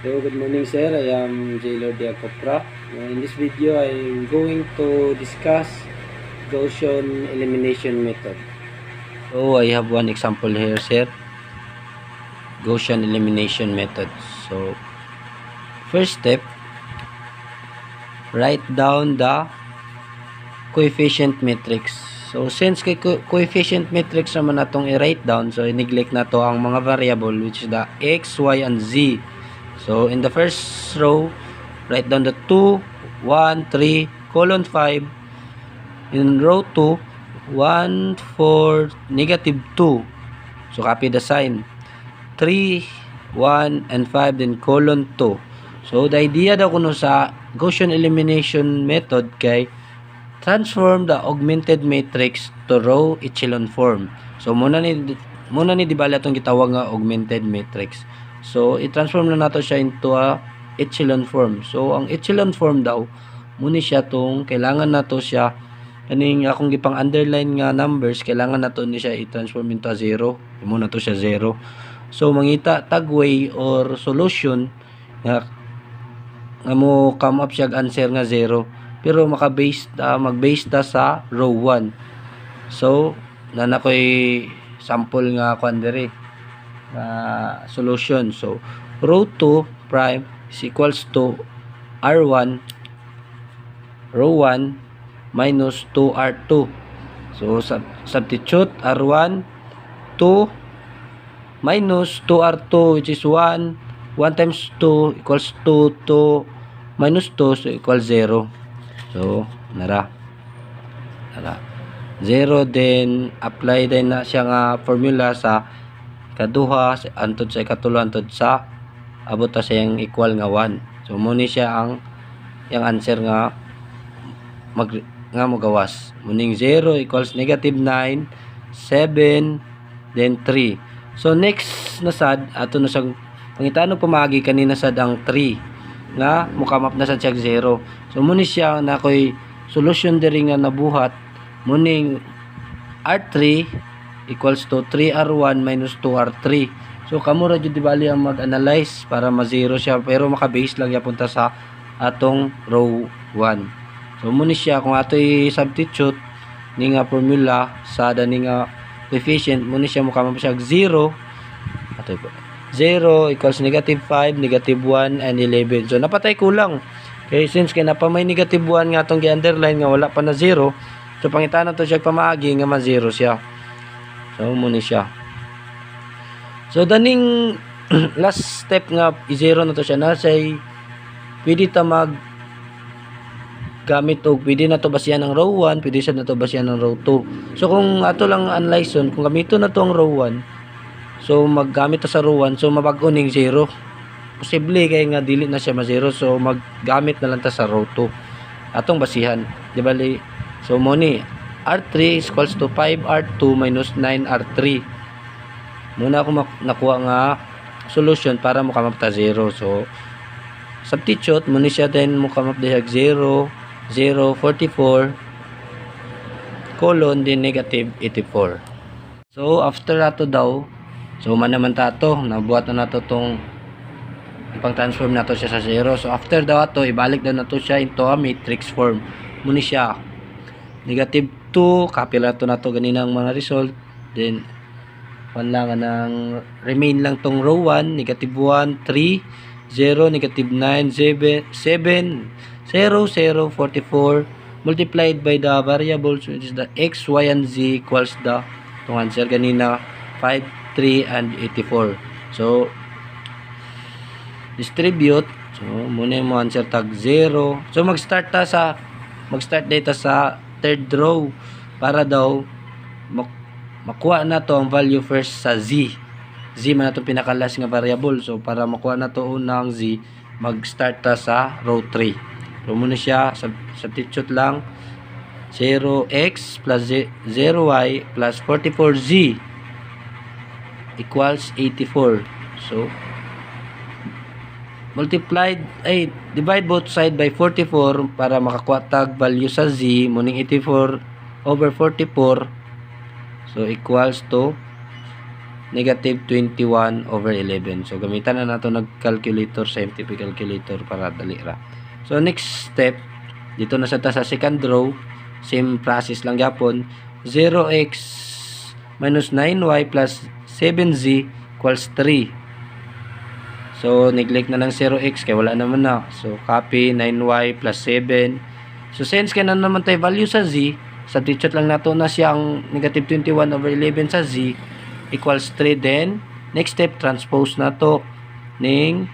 Hello, good morning sir. I am J. Lord Diacopra. In this video, I am going to discuss Gaussian elimination method. So, I have one example here sir. Gaussian elimination method. So, first step, write down the coefficient matrix. So, since kay coefficient matrix naman natong i-write down, so i-neglect na to ang mga variable which is the x, y, and z. So, in the first row, write down the 2, 1, 3, colon 5. In row 2, 1, 4, negative 2. So, copy the sign. 3, 1, and 5, then colon 2. So, the idea daw kuno sa Gaussian elimination method kay transform the augmented matrix to row echelon form. So, muna ni di bala itong gitawag nga augmented matrix. So, i-transform na nato siya into a echelon form. So, ang echelon form daw, muna siya tong, kailangan nato siya, kaning akong gipang underline nga numbers, kailangan nato ni siya i-transform into a 0. Muna to siya 0. So, mangita tagway or solution nga mo come up siya answer nga 0. Pero mag-base ta sa row 1. So, nakoy sample nga kuan diri solution. So, row 2 prime is equals to R1 row 1 minus 2R2. So, substitute R1 2 minus 2R2 which is 1. 1 times 2 equals 2. 2 minus 2 so equals 0. So, nara 0, then apply din na siya nga formula sa ikaduha antod sa ikatulo antod sa abot ta sa yang equal nga 1. So, muni siya ang yang answer nga magawas. Muning 0 equals negative 9, 7, then 3. So, next na sad ato na siyang pangitano pamagi kanina sad ang 3 nga mukamap na sa check 0. So, muni siya na koy solution diri nga nabuhat. Muning R3 equals to 3R1 minus 2R3. So, kamo ra jud di bali ang mag-analyze para ma-0 siya pero maka-base lang yapunta sa atong row 1. So, muni siya kung ato i-substitute ni nga formula sa dani nga coefficient, muni siya mukamap siya 0. Ato 0 equals negative 5, negative 1, and 11. So, napatay kulang. Okay, since kaya na pa may negative 1 nga itong gi-underline nga wala pa na 0. So, pangitaan na ito siya pamagi nga ma-0 siya. So, muna siya. So, daning last step nga i-0 na ito siya. Nasay, pwede ta gamit o pwede na ito basihan ng row 1, pwede siya na ito basihan ng row 2. So, kung ato lang analyze kung gamito na ito ang row 1, so, maggamit ta sa row 1. So, mabag-o ning 0. Posible kaya nga dili na siya ma-0. So, maggamit na lang ta sa row 2. Atong basihan. Di bali? So, muni. R3 is equals to 5R2 minus 9R3. Muna ako nakuha nga solution para mukamap ta 0. So, substitute. Muni siya din mukamap dihag 0, 0, 44, colon, din negative 84. So, after nato daw, so, naman tato, nabuhat na nato tong ipang-transform nato siya sa 0. So, after daw ato, ibalik daw nato siya into a matrix form. Muni siya, negative 2, copy lang nato ganina ang mga result. Then, lang ng remain lang tong row 1, negative 1, 3, 0, negative 9, 7, 0, 0, 44, multiplied by the variables which is the x, y, and z equals the itong answer ganina 5, 3, and 84. So, distribute. So, muna mo answer tag 0. So, mag-start data sa third row para daw makuha na to ang value first sa z. Z man na to pinakalas nga variable. So, para makuha na to unang z, mag-start ta sa row 3. So, muna siya, substitute lang 0x plus 0y plus 44z equals 84. So, divide both side by 44 para makakuha tag value sa z. Muning 84 over 44. So, equals to negative 21 over 11. So gamitan na nato nag-calculator, scientific calculator para dali ra. So next step, dito na sa second row, same process lang gyapon. 0x minus 9y plus 7z equals 3. So neglect na ng 0x kaya wala naman na. So copy 9y plus 7. So since kaya na naman tayo value sa z, substitute lang nato na siya ang negative 21 over 11 sa z equals 3. Then next step, transpose na to ning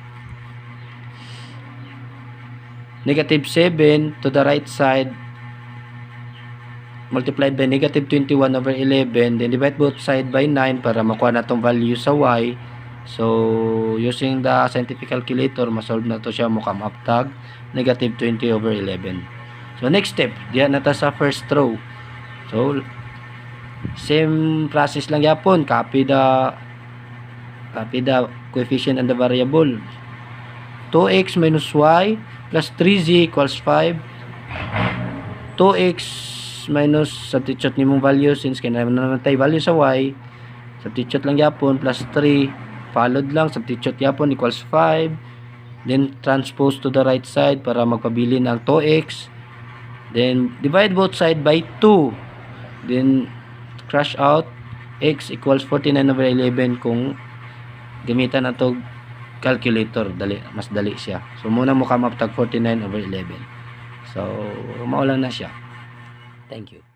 negative 7 to the right side multiplied by negative 21 over 11, then divide both side by 9 para makuha na tong value sa y. So using the scientific calculator, masolve na to siya, mo come up tag negative 20 over 11. So next step, diyan na ta sa first row. So same process lang yapon, copy the coefficient and the variable. 2x minus y plus 3z equals 5. 2x minus substitute nimong value since kaya naman tayo value sa y, substitute lang yapon plus 3 followed lang substitute yapon equals 5. Then transpose to the right side para magpabili ng 2x, then divide both side by 2, then crush out x equals 49 over 11 kung gamitan na to calculator, mas dali siya. So muna mo come up tag 49 over 11. So maulan na siya. Thank you.